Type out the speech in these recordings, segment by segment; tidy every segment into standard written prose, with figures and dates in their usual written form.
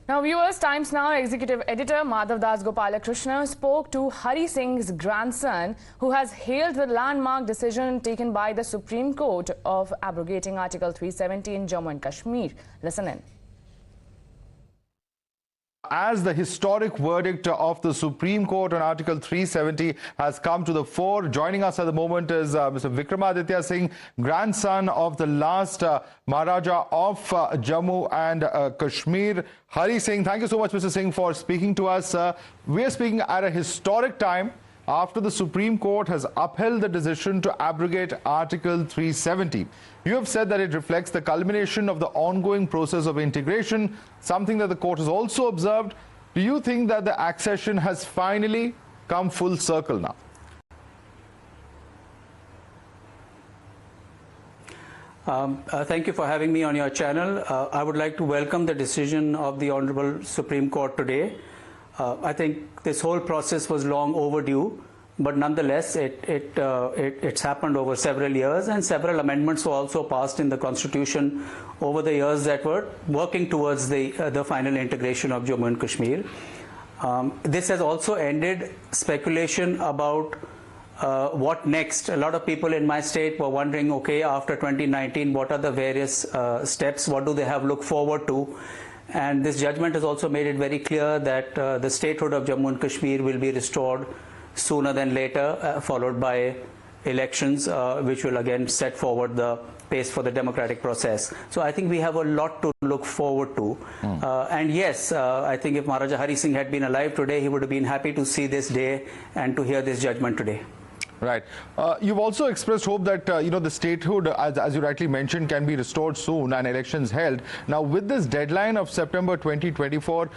Now, viewers, Times Now executive editor Madhavdas Krishna spoke to Hari Singh's grandson, who has hailed the landmark decision taken by the Supreme Court of abrogating Article 370 in Jammu and Kashmir. Listen in. As the historic verdict of the Supreme Court on Article 370 has come to the fore, joining us at the moment is Mr. Vikramaditya Singh, grandson of the last Maharaja of Jammu and Kashmir, Hari Singh. Thank you so much, Mr. Singh, for speaking to us. We are speaking at a historic time after the Supreme Court has upheld the decision to abrogate Article 370. You have said that it reflects the culmination of the ongoing process of integration, something that the court has also observed. Do you think that the accession has finally come full circle now? Thank you for having me on your channel. I would like to welcome the decision of the Honorable Supreme Court today. I think this whole process was long overdue, but nonetheless it's happened over several years, and several amendments were also passed in the Constitution over the years that were working towards the final integration of Jammu and Kashmir. This has also ended speculation about what next. A lot of people in my state were wondering, okay, after 2019, what are the various steps, what do they have look forward to? And this judgment has also made it very clear that the statehood of Jammu and Kashmir will be restored sooner than later, followed by elections, which will again set forward the pace for the democratic process. So I think we have a lot to look forward to. And yes, I think if Maharaja Hari Singh had been alive today, he would have been happy to see this day and to hear this judgment today. Right. You've also expressed hope that, the statehood, as you rightly mentioned, can be restored soon and elections held. Now, with this deadline of September 2024,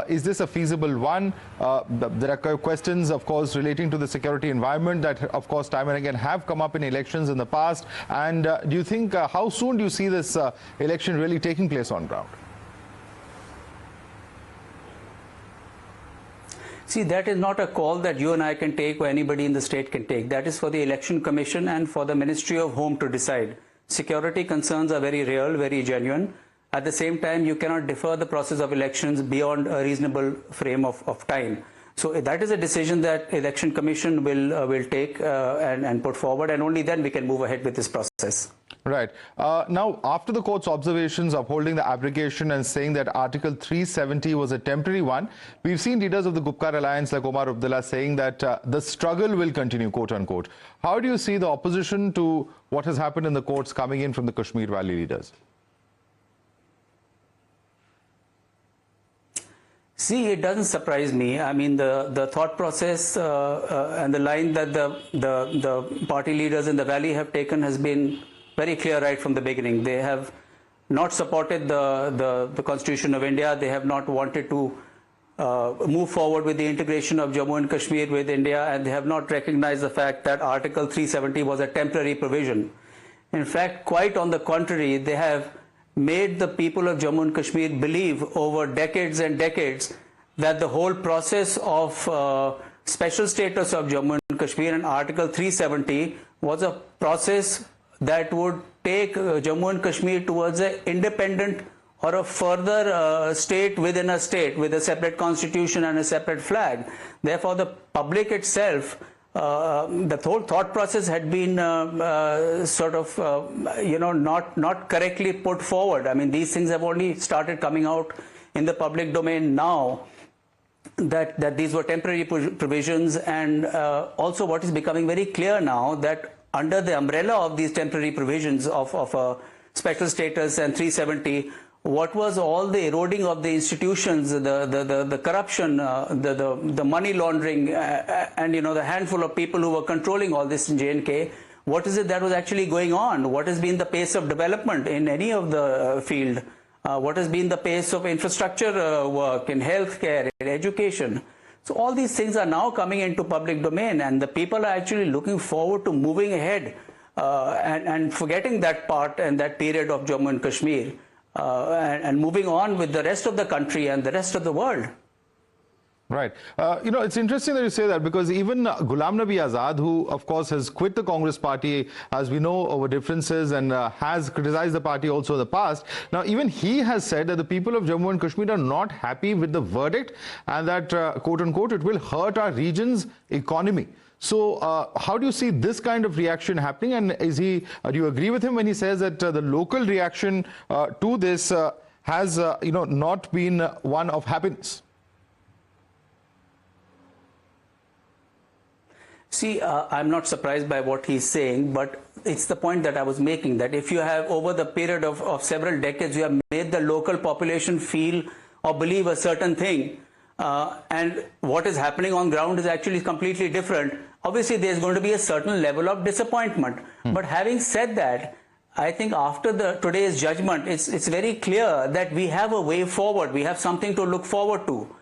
is this a feasible one? There are questions, of course, relating to the security environment that, of course, time and again have come up in elections in the past. And do you think, how soon do you see this election really taking place on ground? See, that is not a call that you and I can take or anybody in the state can take. That is for the Election Commission and for the Ministry of Home to decide. Security concerns are very real, very genuine. At the same time, you cannot defer the process of elections beyond a reasonable frame of time. So that is a decision that Election Commission will take and put forward, and only then we can move ahead with this process. Right. Now, after the court's observations upholding the abrogation and saying that Article 370 was a temporary one, we've seen leaders of the Gupkar alliance like Omar Abdullah saying that the struggle will continue, quote unquote. How do you see the opposition to what has happened in the courts coming in from the Kashmir Valley leaders? See, it doesn't surprise me. I mean, the thought process and the line that the party leaders in the valley have taken has been very clear right from the beginning. They have not supported the Constitution of India. They have not wanted to move forward with the integration of Jammu and Kashmir with India, and they have not recognized the fact that Article 370 was a temporary provision. In fact, quite on the contrary, they have made the people of Jammu and Kashmir believe over decades and decades that the whole process of special status of Jammu and Kashmir and Article 370 was a process that would take Jammu and Kashmir towards an independent or a further state within a state with a separate constitution and a separate flag. Therefore, the public itself, the whole thought process had been not correctly put forward. I mean, these things have only started coming out in the public domain now, that these were temporary provisions, and also what is becoming very clear now, that under the umbrella of these temporary provisions of special status and 370, what was all the eroding of the institutions, the corruption, the money laundering, and the handful of people who were controlling all this in J&K, what is it that was actually going on? What has been the pace of development in any of the field? What has been the pace of infrastructure work in healthcare, in education? So all these things are now coming into public domain, and the people are actually looking forward to moving ahead and forgetting that part and that period of Jammu and Kashmir and moving on with the rest of the country and the rest of the world. Right. It's interesting that you say that, because even Ghulam Nabi Azad, who of course has quit the Congress party, as we know, over differences, and has criticized the party also in the past. Now, even he has said that the people of Jammu and Kashmir are not happy with the verdict, and that, quote unquote, it will hurt our region's economy. So how do you see this kind of reaction happening? And do you agree with him when he says that the local reaction to this has, not been one of happiness? See, I'm not surprised by what he's saying, but it's the point that I was making, that if you have, over the period of several decades, you have made the local population feel or believe a certain thing, and what is happening on ground is actually completely different, obviously there's going to be a certain level of disappointment. But having said that, I think after today's judgment, it's very clear that we have a way forward, we have something to look forward to.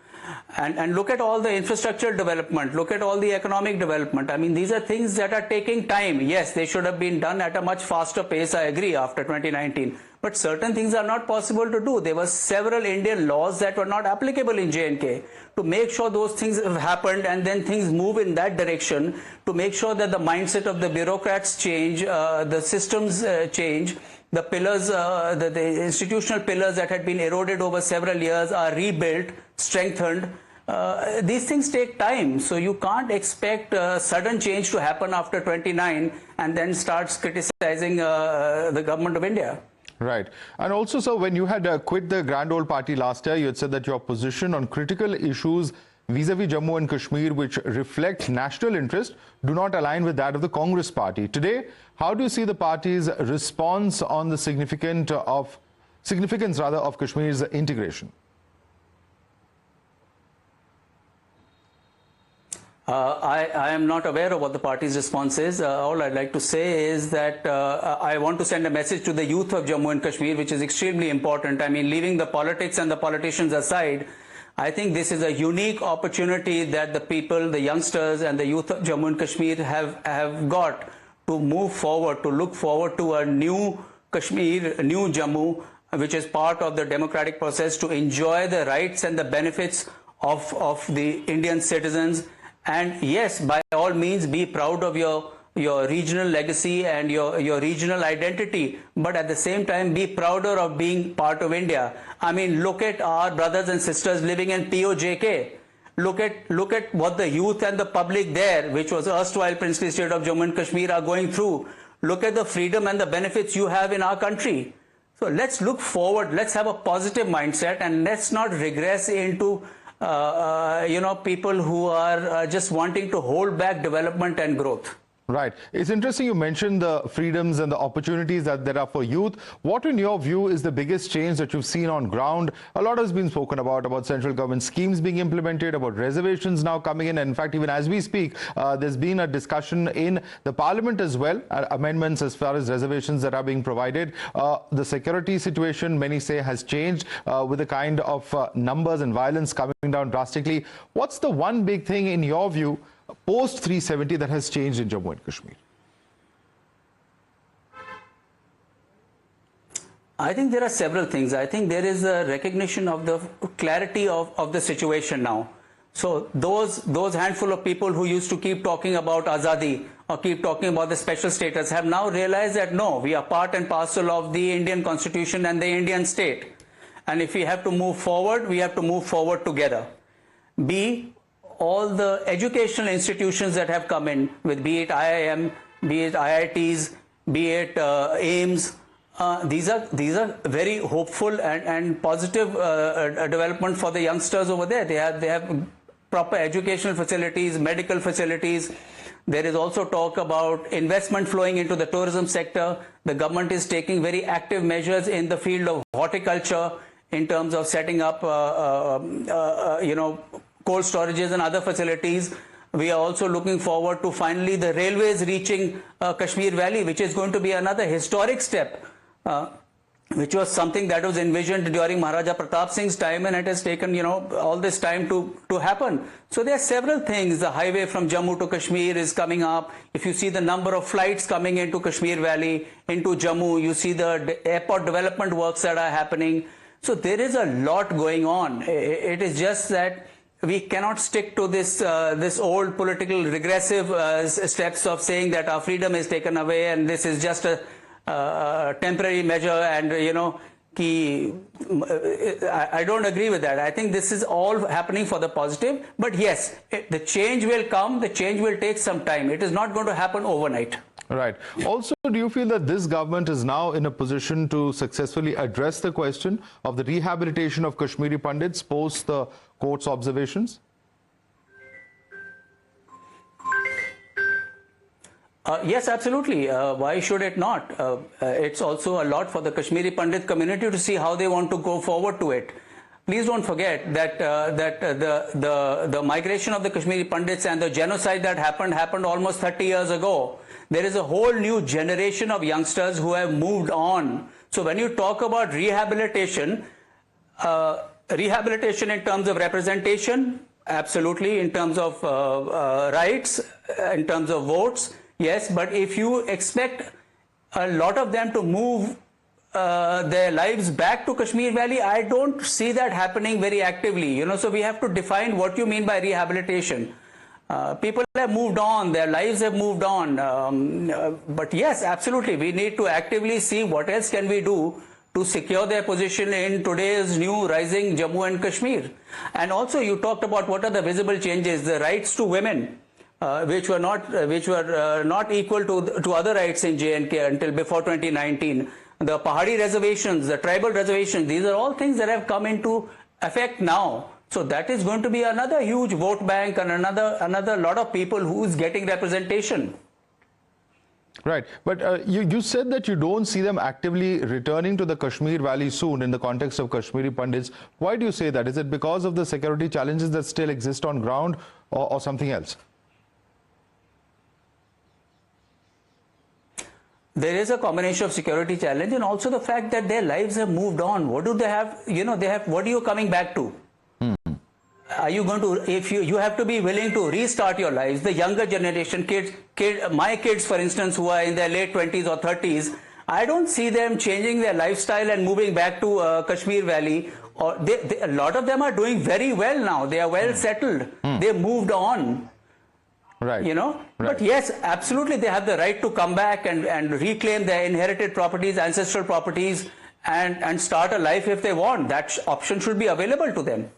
And look at all the infrastructure development, look at all the economic development. I mean, these are things that are taking time. Yes, they should have been done at a much faster pace, I agree, after 2019. But certain things are not possible to do. There were several Indian laws that were not applicable in J&K. To make sure those things have happened and then things move in that direction, to make sure that the mindset of the bureaucrats change, the systems change, the pillars, the institutional pillars that had been eroded over several years are rebuilt, strengthened. These things take time, so you can't expect sudden change to happen after 29 and then starts criticizing the government of India. Right. And also, sir, when you had quit the Grand Old Party last year, you had said that your position on critical issues vis-a-vis Jammu and Kashmir, which reflect national interest, do not align with that of the Congress party. Today, how do you see the party's response on the significance of Kashmir's integration? I am not aware of what the party's response is. All I'd like to say is that I want to send a message to the youth of Jammu and Kashmir, which is extremely important. I mean, leaving the politics and the politicians aside, I think this is a unique opportunity that the people, the youngsters and the youth of Jammu and Kashmir have got to move forward, to look forward to a new Kashmir, a new Jammu, which is part of the democratic process, to enjoy the rights and the benefits of the Indian citizens. And yes, by all means, be proud of your regional legacy and your regional identity, but at the same time be prouder of being part of India. I mean, look at our brothers and sisters living in POJK. Look at what the youth and the public there, which was erstwhile princely state of Jammu and Kashmir, are going through. Look at the freedom and the benefits you have in our country. So let's look forward, let's have a positive mindset, and let's not regress into people who are just wanting to hold back development and growth. Right. It's interesting you mentioned the freedoms and the opportunities that there are for youth. What, in your view, is the biggest change that you've seen on ground? A lot has been spoken about central government schemes being implemented, about reservations now coming in. And in fact, even as we speak, there's been a discussion in the parliament as well, amendments as far as reservations that are being provided. The security situation, many say, has changed with the kind of numbers and violence coming down drastically. What's the one big thing, in your view, post 370 that has changed in Jammu and Kashmir? I think there are several things. I think there is a recognition of the clarity of the situation now. So those handful of people who used to keep talking about Azadi or keep talking about the special status have now realized that no, we are part and parcel of the Indian Constitution and the Indian state. And if we have to move forward, we have to move forward together. B, all the educational institutions that have come in, with be it IIM, be it IITs, be it AIMS, these are very hopeful and positive development for the youngsters over there. They have proper educational facilities, medical facilities. There is also talk about investment flowing into the tourism sector. The government is taking very active measures in the field of horticulture in terms of setting up, cold storages and other facilities. We are also looking forward to finally the railways reaching Kashmir Valley, which is going to be another historic step, which was something that was envisioned during Maharaja Pratap Singh's time, and it has taken, all this time to happen. So there are several things. The highway from Jammu to Kashmir is coming up. If you see the number of flights coming into Kashmir Valley, into Jammu, you see the airport development works that are happening. So there is a lot going on. It is just that we cannot stick to this old political regressive steps of saying that our freedom is taken away and this is just a temporary measure, and I don't agree with that. I think this is all happening for the positive, but yes, the change will come, the change will take some time. It is not going to happen overnight. Right. Also, do you feel that this government is now in a position to successfully address the question of the rehabilitation of Kashmiri Pandits post the court's observations? Yes, absolutely. Why should it not? It's also a lot for the Kashmiri Pandit community to see how they want to go forward to it. Please don't forget that the migration of the Kashmiri Pandits and the genocide that happened almost 30 years ago. There is a whole new generation of youngsters who have moved on. So when you talk about rehabilitation, rehabilitation in terms of representation, absolutely, in terms of rights, in terms of votes, yes, but if you expect a lot of them to move their lives back to Kashmir Valley, I don't see that happening very actively. So we have to define what you mean by rehabilitation. People have moved on, their lives have moved on. But yes, absolutely, we need to actively see what else can we do to secure their position in today's new rising Jammu and Kashmir. And also you talked about what are the visible changes, the rights to women. Which were not equal to other rights in J&K until before 2019. The Pahadi reservations, the tribal reservations, these are all things that have come into effect now. So that is going to be another huge vote bank and another lot of people who's getting representation. Right, but you said that you don't see them actively returning to the Kashmir Valley soon in the context of Kashmiri Pandits. Why do you say that? Is it because of the security challenges that still exist on ground or something else? There is a combination of security challenge and also the fact that their lives have moved on. What do they have? What are you coming back to? Are you going to, if you have to be willing to restart your lives, the younger generation, my kids, for instance, who are in their late 20s or 30s, I don't see them changing their lifestyle and moving back to Kashmir Valley. Or a lot of them are doing very well now. They are well settled. They moved on. Right. Right. But yes, absolutely, they have the right to come back and reclaim their inherited properties, ancestral properties, and start a life if they want. That option should be available to them.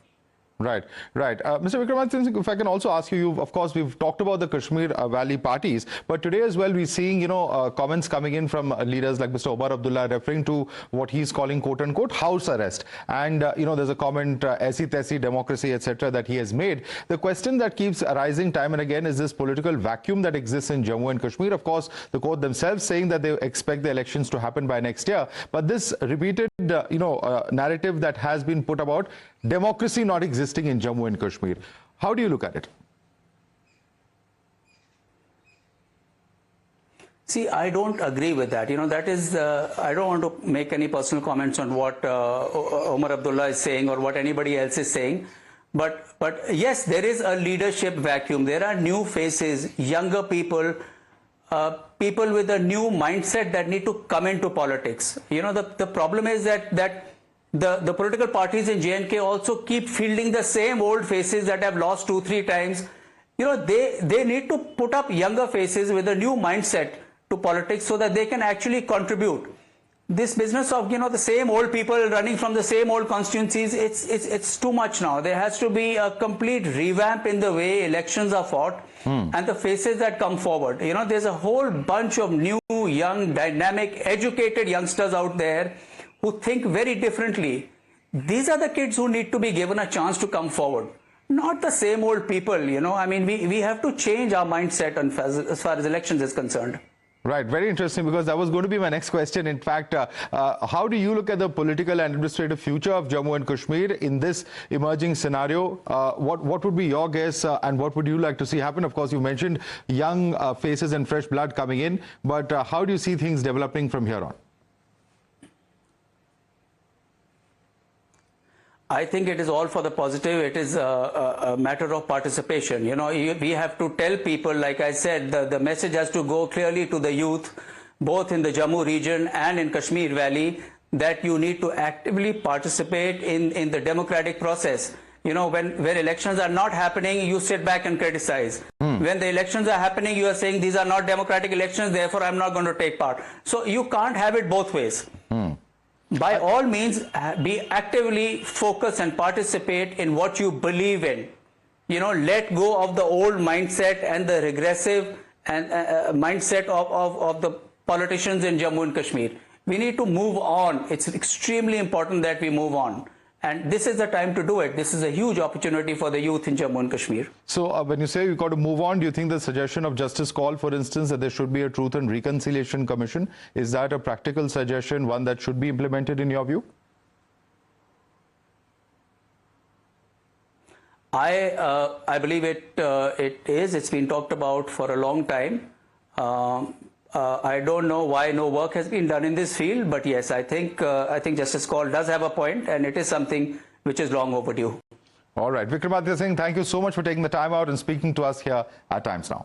Right, right. Mr. Vikramaditya Singh, if I can also ask you, of course, we've talked about the Kashmir Valley parties, but today as well, we're seeing, comments coming in from leaders like Mr. Omar Abdullah referring to what he's calling, quote-unquote, house arrest. And, there's a comment, aisi-taisi democracy, etc., that he has made. The question that keeps arising time and again is this political vacuum that exists in Jammu and Kashmir. Of course, the court themselves saying that they expect the elections to happen by next year. But this repeated, narrative that has been put about democracy not existing in Jammu and Kashmir. How do you look at it? See, I don't agree with that. That is, I don't want to make any personal comments on what Omar Abdullah is saying or what anybody else is saying. But yes, there is a leadership vacuum. There are new faces, younger people, people with a new mindset that need to come into politics. The problem is that the political parties in J&K also keep fielding the same old faces that have lost 2-3 times. They need to put up younger faces with a new mindset to politics so that they can actually contribute. This business of the same old people running from the same old constituencies, it's too much now. There has to be a complete revamp in the way elections are fought and the faces that come forward. There's a whole bunch of new, young, dynamic, educated youngsters out there who think very differently. These are the kids who need to be given a chance to come forward, not the same old people. We have to change our mindset as far as elections is concerned. Right, very interesting, because that was going to be my next question. In fact, how do you look at the political and administrative future of Jammu and Kashmir in this emerging scenario? What would be your guess and what would you like to see happen? Of course, you mentioned young faces and fresh blood coming in, but how do you see things developing from here on? I think it is all for the positive. It is a matter of participation. We have to tell people, like I said, the message has to go clearly to the youth, both in the Jammu region and in Kashmir Valley, that you need to actively participate in the democratic process. You know, when elections are not happening, you sit back and criticize. When the elections are happening, you are saying these are not democratic elections, therefore I'm not going to take part. So you can't have it both ways. By all means, be actively focused and participate in what you believe in. You know, let go of the old mindset and the regressive and mindset of the politicians in Jammu and Kashmir. We need to move on. It's extremely important that we move on. And this is the time to do it. This is a huge opportunity for the youth in Jammu and Kashmir. So when you say you've got to move on, do you think the suggestion of Justice Call, for instance, that there should be a Truth and Reconciliation Commission, is that a practical suggestion, one that should be implemented in your view? I believe it is. It's been talked about for a long time. I don't know why no work has been done in this field, but yes, I think Justice Call does have a point, and it is something which is long overdue. All right, Vikramaditya Singh, thank you so much for taking the time out and speaking to us here at Times Now.